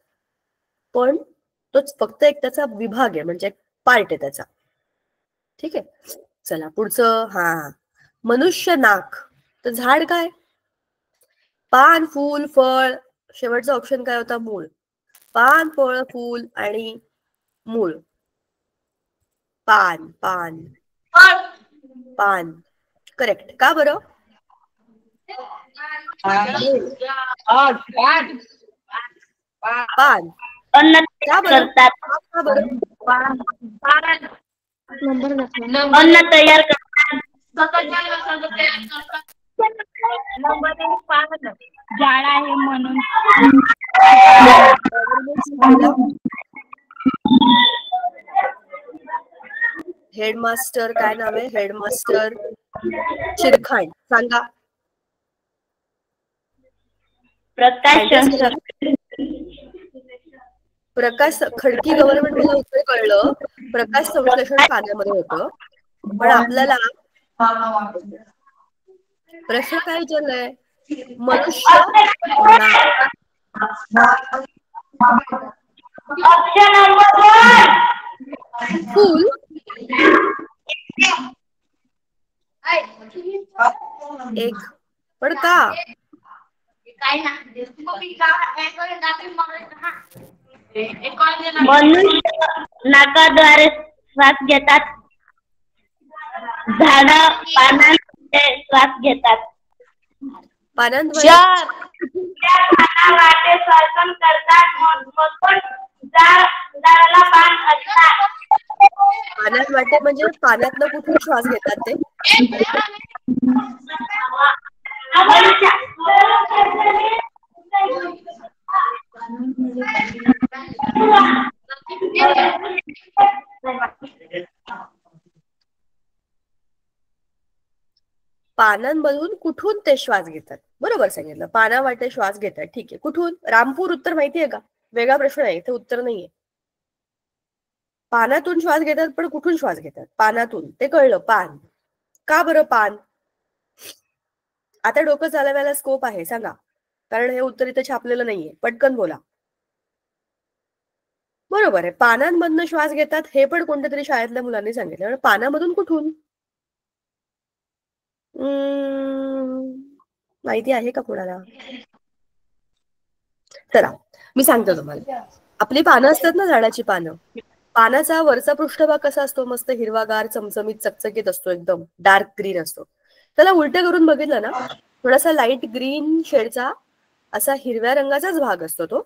पण तोच फक्त एक त्याचा विभाग आहे, म्हणजे पार्ट आहे त्याचा. ठीक आहे, चला पुढचं. हा, मनुष्य नाक, तर झाड काय? पान, फूल, फळ. शेवटचा ऑप्शन काय होता? मूळ. पान, फळ, फूल आणि मूळ. पान, पान, पान, करेक्ट. का बरं? पान का बरं? का बरं? अन्न तयार करतात, झाड आहे म्हणून. हेडमास्टर काय नाव आहे? हेडमास्टर चिरखांड, सांगा. प्रकाश खडकी गव्हर्नमेंट, मला उत्तर कळलं. प्रकाश संश्लेषण पाण्यामध्ये होतं, पण आपल्याला प्रश्न काय विचारलाय? मनुष्य फूल, एक, पण का? मनुष्य नाकाद्वारे श्वास घेतात, झाड पानांद्वारे श्वास घेतात. पानांद्वारे पानावाटे श्वसन करतात, मधून झाडाला पान असतात. पाण्यात वाटे म्हणजे पाण्यातनं कुठून श्वास घेतात ते? पानांमधून कुठून ते श्वास घेतात? बरोबर सांगितलं, पाना वाटे श्वास घेतात. ठीक आहे, कुठून? रामपूर उत्तर माहितीये का? वेगळा प्रश्न आहे, इथे उत्तर नाहीये. पानातून श्वास घेतात, पण कुठून श्वास घेतात? पानातून, ते कळलं. पान, का बरं पान? आता डोकं चालवायला स्कोप आहे, सांगा, कारण हे उत्तर इथे छापलेलं नाहीये. पटकन बोला. बरोबर आहे, पानांमधनं श्वास घेतात, हे पण कोणत्या तरी शाळेतल्या मुलांनी सांगितलं. पानामधून कुठून? माहिती आहे का कोणाला? चला, मी सांगतो तुम्हाला. आपली पानं असतात ना, झाडाची पानं, पानाचा वरचा पृष्ठभाग कसा असतो? मस्त हिरवागार, चमचमीत, चकचकीत असतो, एकदम डार्क ग्रीन असतो. त्याला उलटं करून बघितलं ना, थोडासा लाईट ग्रीन शेडचा असा हिरव्या रंगाचाच भाग असतो तो.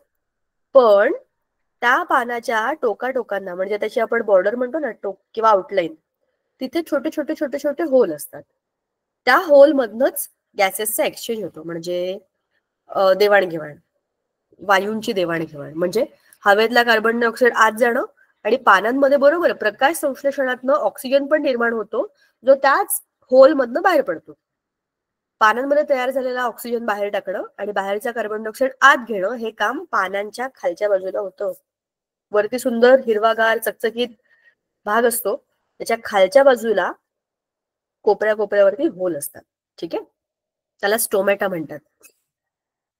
पण त्या पानाच्या टोकाटोकांना, म्हणजे त्याची आपण बॉर्डर म्हणतो ना, टोक किंवा आउटलाईन, तिथे छोटे छोटे छोटे छोटे होल असतात. त्या होल मधनच गॅसेसचा एक्सचेंज होतो, म्हणजे देवाणघेवाण, वायूंची देवाणघेवाण. म्हणजे हवेतला कार्बन डायऑक्साईड आत जाणं आणि पानांमध्ये बरोबर प्रकाश संश्लेषणातनं ऑक्सिजन पण निर्माण होतो, जो त्याच होल मधनं बाहेर पडतो. पानांमध्ये तयार झालेला ऑक्सिजन बाहेर टाकणं आणि बाहेरचा कार्बन डायऑक्साईड आत घेणं हे काम पानांच्या खालच्या बाजूला होतं. वरती सुंदर हिरवागार चकचकीत भाग असतो, त्याच्या खालच्या बाजूला कोपऱ्या कोपऱ्यावरती होल असतात. ठीक आहे, त्याला स्टोमॅटा म्हणतात.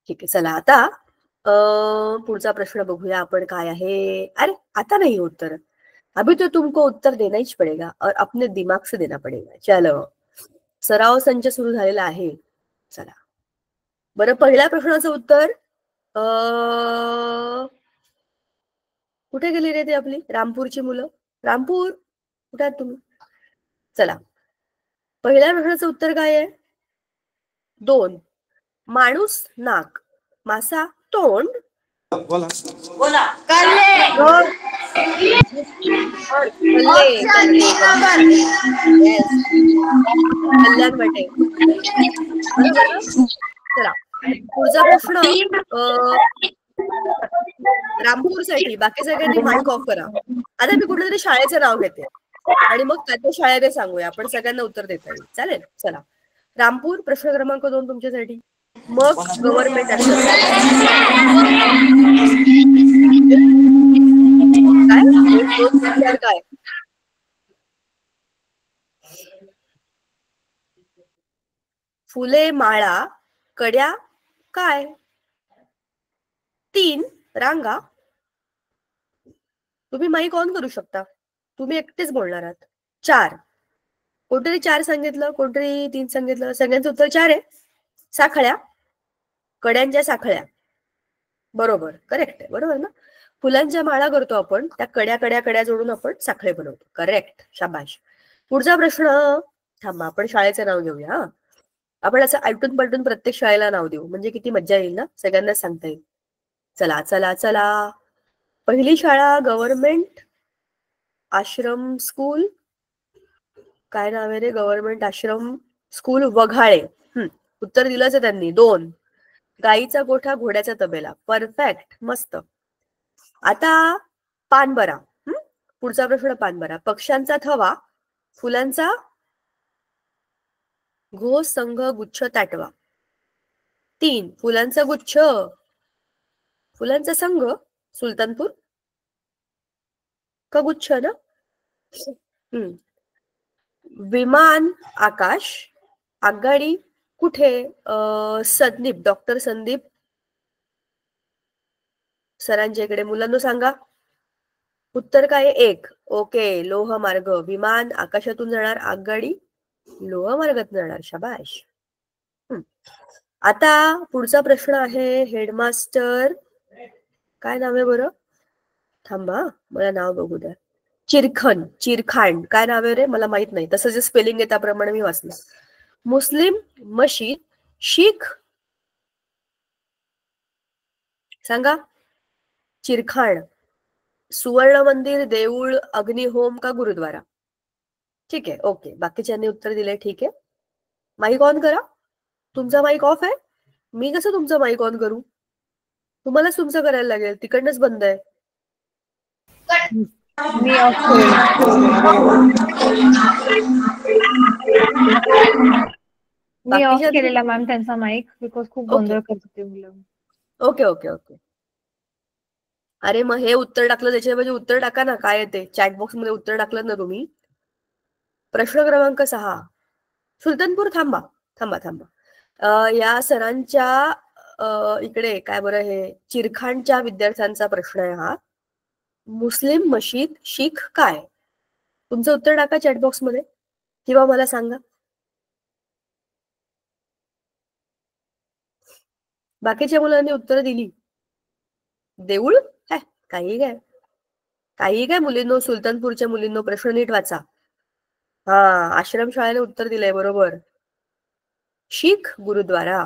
ठीक आहे, चला आता पुढचा प्रश्न बघूया आपण काय आहे. अरे आता नाही उत्तर, अभी तो तुमको उत्तर देना ही पडेगा और अपने दिमाग से देना पडेगा. चलो, सराव संच सुरू झालेला आहे. चला बरं, पहिल्या प्रश्नाचं उत्तर कुठे गेली रे ती आपली रामपूरची मुलं? रामपूर कुठे आहात तुम्ही? चला, पहिल्या प्रश्नाचं उत्तर काय आहे? 2. माणूस नाक, मासा तोंड. बोला. कल्याण वाटे. बरोबर ना? चला पुढचा प्रश्न रामपूरसाठी. बाकी सगळ्यांनी माईक ऑफ करा. आता मी कुठल्या तरी शाळेचं नाव घेते आणि मग त्या शाळेने सांगूया, आपण सगळ्यांना उत्तर देता येईल. चालेल? चला, रामपूर प्रश्न क्रमांक 2 तुमच्यासाठी. मग गव्हर्नमेंट काय? फुले माळा कड्या काय? 3 रांगा. तुम्ही माईक ऑन करू शकता, तुम्ही एकटेच बोलणार आहात. 4, कोणतरी 4 सांगितलं, कोणतरी 3 सांगितलं. सगळ्यांचं उत्तर 4 आहे. साखळ्या, कड्यांच्या साखळ्या. बरोबर, करेक्ट आहे. बरोबर ना? फुलांच्या माळा करतो आपण, त्या कड्या कड्या कड्या जोडून आपण साखळे बनवतो. करेक्ट, शाबाश. पुढचा प्रश्न. थांबा, आपण शाळेचं नाव घेऊया. आपण असं आलटून पलटून प्रत्येक शाळेला नाव देऊ, म्हणजे किती मज्जा येईल ना, सगळ्यांनाच सांगता येईल. चला चला चला, पहिली शाळा गव्हर्नमेंट आश्रम स्कूल. काय नाव आहे रे? गव्हर्नमेंट आश्रम स्कूल वघाळे. उत्तर दिलंच आहे त्यांनी. 2, गाईचा गोठा घोड्याचा तबेला. परफेक्ट, मस्त. आता पानबरा. पुढचा प्रश्न पानबरा. पक्ष्यांचा थवा, फुलांचा घोष, संघ, गुच्छ, ताटवा. 3, फुलांचा गुच्छ, फुलांचा संघ, सुलतानपूर का गुच्छ ना? विमान आकाश, आगगाडी कुठे? संदीप, डॉक्टर संदीप सरांच्या इकडे. मुलांना सांगा उत्तर काय? 1. ओके, लोहमार्ग. विमान आकाशातून जाणार, आगगाडी लोहमार्गातून जाणार. शाबाश. आता पुढचा प्रश्न आहे हेडमास्टर. काय नाव आहे बरं? थांबा, मला नाव बघू द्या. चिरखन, चिरखांड. काय नाव आहे रे? मला माहित नाही. तसं जे स्पेलिंग आहे त्याप्रमाणे मी वाचलं. मुस्लिम मशीद, शीख सांगा. चिरखांड, सुवर्ण मंदिर, देऊळ, अग्निहोम का गुरुद्वारा? ठीक आहे, ओके. बाकीच्यांनी उत्तर दिले. ठीक आहे, माईक ऑन करा. तुमचा माईक ऑफ आहे. मी कसं तुमचा माईक ऑन करू? तुम्हालाच तुमचं करायला लागेल, तिकडनंच बंद आहे. मी ऑफ केलेला मॅम त्यांचा माईक, बिकॉज खूप गोंधळ करत होते मुलं. Okay okay okay. अरे मग हे उत्तर टाकलं त्याच्याऐवजी उत्तर टाका ना. काय येते चॅट बॉक्स मध्ये उत्तर टाकलं ना तुम्ही. प्रश्न क्रमांक 6, सुलतानपूर. थांबा थांबा थांबा. या सरांच्या इकडे काय बरं, हे चिरखांडच्या विद्यार्थ्यांचा प्रश्न आहे हा. मुस्लिम मशीद, शीख काय? तुमचं उत्तर टाका चॅट बॉक्स मध्ये किंवा मला सांगा. बाकीच्या मुलांनी उत्तर दिली. देऊळ काय? काही काय. काही काय मुलींनो, सुलतानपूरच्या मुलींनो, प्रश्न नीट वाचा. हा, आश्रमशाळेने उत्तर दिलंय बरोबर. शीख गुरुद्वारा.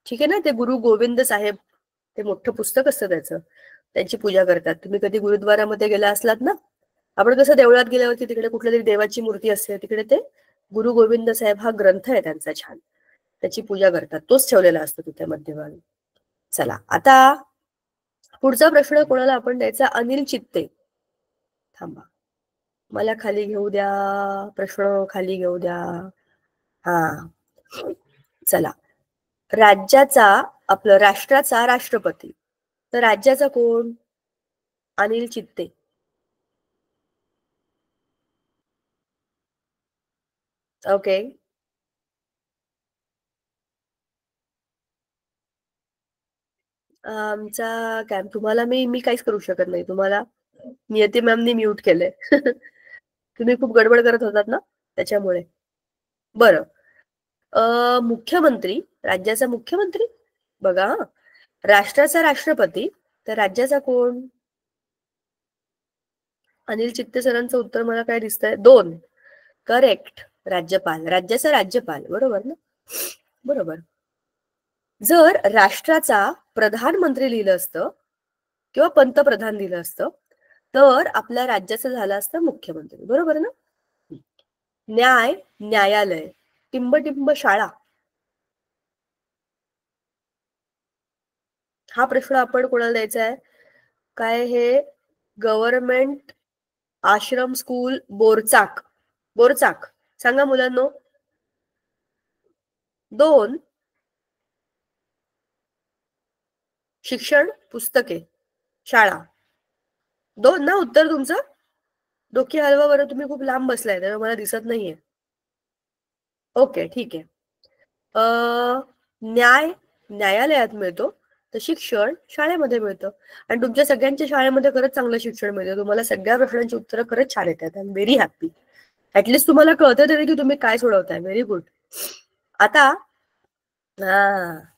ठीक आहे ना, ते गुरु गोविंद साहेब, ते मोठं पुस्तक असतं त्याचं, त्यांची पूजा करतात. तुम्ही कधी गुरुद्वारामध्ये गेला असलात ना, आपण कसं देवळात गेल्यावरती तिकडे कुठल्या तरी देवाची मूर्ती असते, तिकडे ते गुरु गोविंद साहेब हा ग्रंथ आहे त्यांचा छान, त्याची पूजा करतात. तोच ठेवलेला असतो तिथे मध्यभागी. चला, आता पुढचा प्रश्न कोणाला आपण द्यायचा? अनिल चित्ते. थांबा, मला खाली घेऊ द्या, प्रश्न खाली घेऊ द्या. हा, चला, राज्याचा, आपलं राष्ट्राचा राष्ट्रपती, तर राज्याचा कोण? अनिल चित्ते. ओके, आमचा कॅम्प, तुम्हाला मी काहीच करू शकत नाही. तुम्हाला नियती मॅमनी म्यूट केलंय. तुम्ही खूप गडबड करत होतात ना, त्याच्यामुळे. बरं, मुख्यमंत्री, राज्याचा मुख्यमंत्री बघा, राष्ट्राचा राष्ट्रपती, तर राज्याचा कोण? अनिल चित्ते सरांचं उत्तर मला काय दिसतंय? 2. करेक्ट, राज्यपाल. राज्याचा राज्यपाल, बरोबर ना? बरोबर. जर राष्ट्राचा प्रधानमंत्री लिहिलं असतं किंवा पंतप्रधान लिहिलं असतं, तर आपल्या राज्याचं झालं असतं मुख्यमंत्री, बरोबर ना? न्याय, न्यायालय, टिंब शाळा, हा प्रश्न आपण कोणाला द्यायचा आहे? काय हे गव्हर्नमेंट आश्रम स्कूल बोरचाक. बोरचाक सांगा मुलांनो. 2. शिक्षण, पुस्तके, शाळा. 2 ना उत्तर तुमचं? डोकी हलवा बरं, तुम्ही खूप लांब बसलाय त्यामुळे मला दिसत नाहीये. ओके, ठीक आहे. न्याय न्यायालयात मिळतो, तर शिक्षण शाळेमध्ये मिळतं. आणि तुमच्या सगळ्यांच्या शाळेमध्ये खरंच चांगलं शिक्षण मिळतं. तुम्हाला सगळ्या प्रश्नांची उत्तरं खरंच छान येतात. I am very happy. At least तुम्हाला कळतं तरी की तुम्ही काय सोडवताय. Very good. आता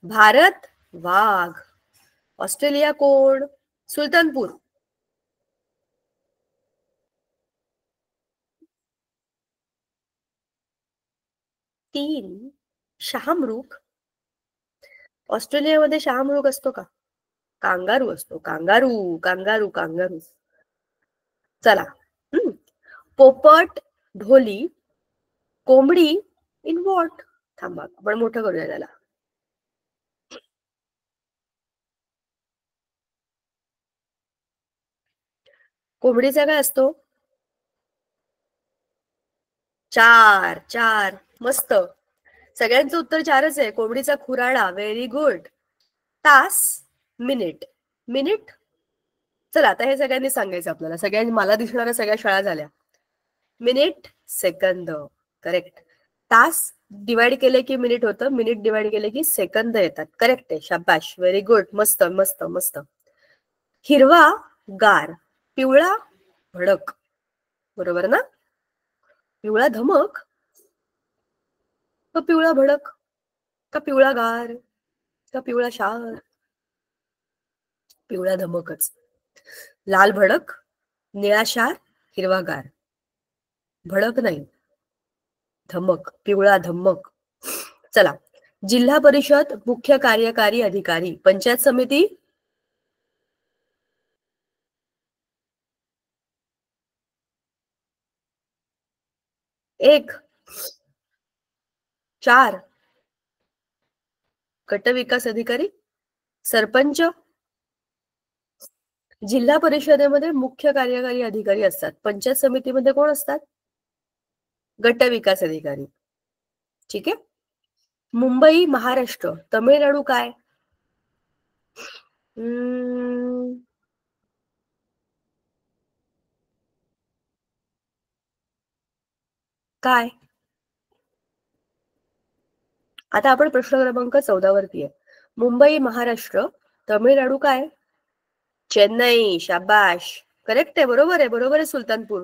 भारत वाघ, ऑस्ट्रेलिया कोण? सुलतानपूर. तीन, शहामृग. ऑस्ट्रेलियामध्ये शहामृग असतो का? कांगारू असतो. Kangaroo kangaroo kangaroo. चला, पोपट, ढोली, कोंबडी, इन वॉट? थांबा, आपण मोठं करूया त्याला. कोंबडीचा काय असतो? 4. 4, मस्त. सगळ्यांचं उत्तर 4च आहे. कोंबडीचा खुराडा, व्हेरी गुड. तास, मिनिट. मिनिट, चला आता हे सगळ्यांनी सांगायचं आपल्याला. सगळ्यांनी, मला दिसणाऱ्या सगळ्या शाळा झाल्या. Minute, second, correct. तास डिवाइड केले की मिनिट होतं, मिनिट डिवाइड केले की सेकंद येतात. करेक्ट आहे, शाबाश, व्हेरी गुड, मस्त मस्त मस्त. हिरवा, गार, पिवळा, भडक, बरोबर ना? पिवळा धमक का पिवळा भडक का पिवळा गार का पिवळा शार? पिवळा धमकच. लाल भडक, निळा शार, हिरवा गार. भडक नाही, धमक, पिवळा धमक. चला, जिल्हा परिषद, मुख्य कार्यकारी अधिकारी, पंचायत समिती. 1. 4. गट विकास अधिकारी, सरपंच. जिल्हा परिषदेमध्ये मुख्य कार्यकारी अधिकारी असतात. पंचायत समितीमध्ये कोण असतात? गट विकास अधिकारी. ठीक आहे. मुंबई, महाराष्ट्र, तमिळनाडू काय? काय? आता आपण प्रश्न क्रमांक 14 वरती आहे. मुंबई, महाराष्ट्र, तमिळनाडू काय? चेन्नई, शाबाश, करेक्ट आहे, बरोबर आहे, बरोबर आहे. सुलतानपूर,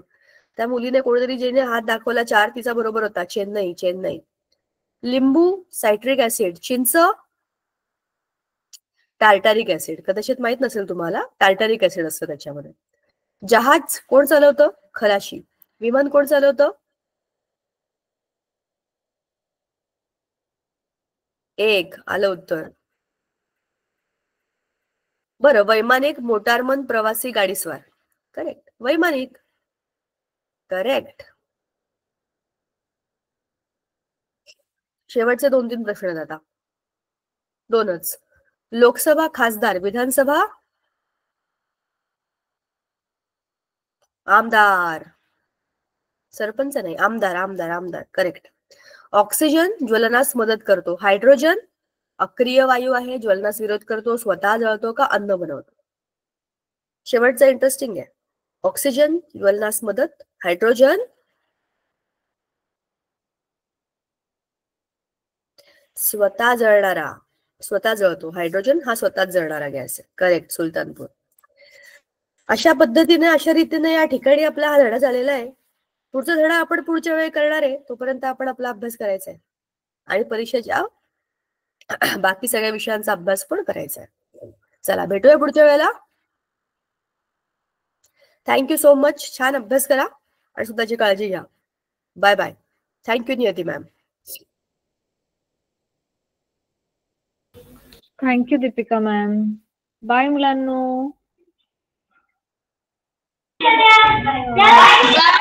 त्या मुलीने कोणीतरी जिने हात दाखवला 4, तिचा बरोबर होता. चेन्नई, चेन्नई. लिंबू, सायट्रिक ऍसिड, चिंच, टार्टारिक ऍसिड. कदाचित माहित नसेल तुम्हाला, टार्टारिक ऍसिड असतं त्याच्यामध्ये. जहाज कोण चालवतं? खलाशी. विमान कोण चालवतं? एक. आलं उत्तर. बरं, वैमानिक, मोटारमन, प्रवासी, गाडीस्वार. करेक्ट. वैमानिक. करेक्ट. शेवटचे 2-3 प्रश्न आहेत आता. 2च. लोकसभा, खासदार, विधानसभा, आमदार. सरपंच नाही, आमदार आमदार आमदार. करेक्ट. ऑक्सिजन ज्वलनास मदत करतो. हायड्रोजन अक्रिय वायू आहे, ज्वलनास विरोध करतो. स्वतः जळतो का अन्न बनवतो? शेवटचा इंटरेस्टिंग आहे. ऑक्सिजन ज्वलनास मदत, हायड्रोजन स्वतः जळणारा, स्वतः जळतो. हायड्रोजन हा स्वतःच जळणारा गॅस आहे. करेक्ट. सुलतानपूर. अशा पद्धतीने, अशा रीतीने या ठिकाणी आपला हा धडा झालेला आहे. पुढचा धडा आपण पुढच्या वेळी करणार आहे. तोपर्यंत आपण आपला अभ्यास करायचा आहे आणि परीक्षेच्या बाकी सगळ्या विषयांचा अभ्यास पण करायचा आहे. चला, भेटूया पुढच्या वेळेला. Thank you so much. छान अभ्यास करा आणि स्वतःची काळजी घ्या. Bye bye. Thank you Niyati ma'am. Thank you Deepika ma'am. Bye मुलांनो. Bye.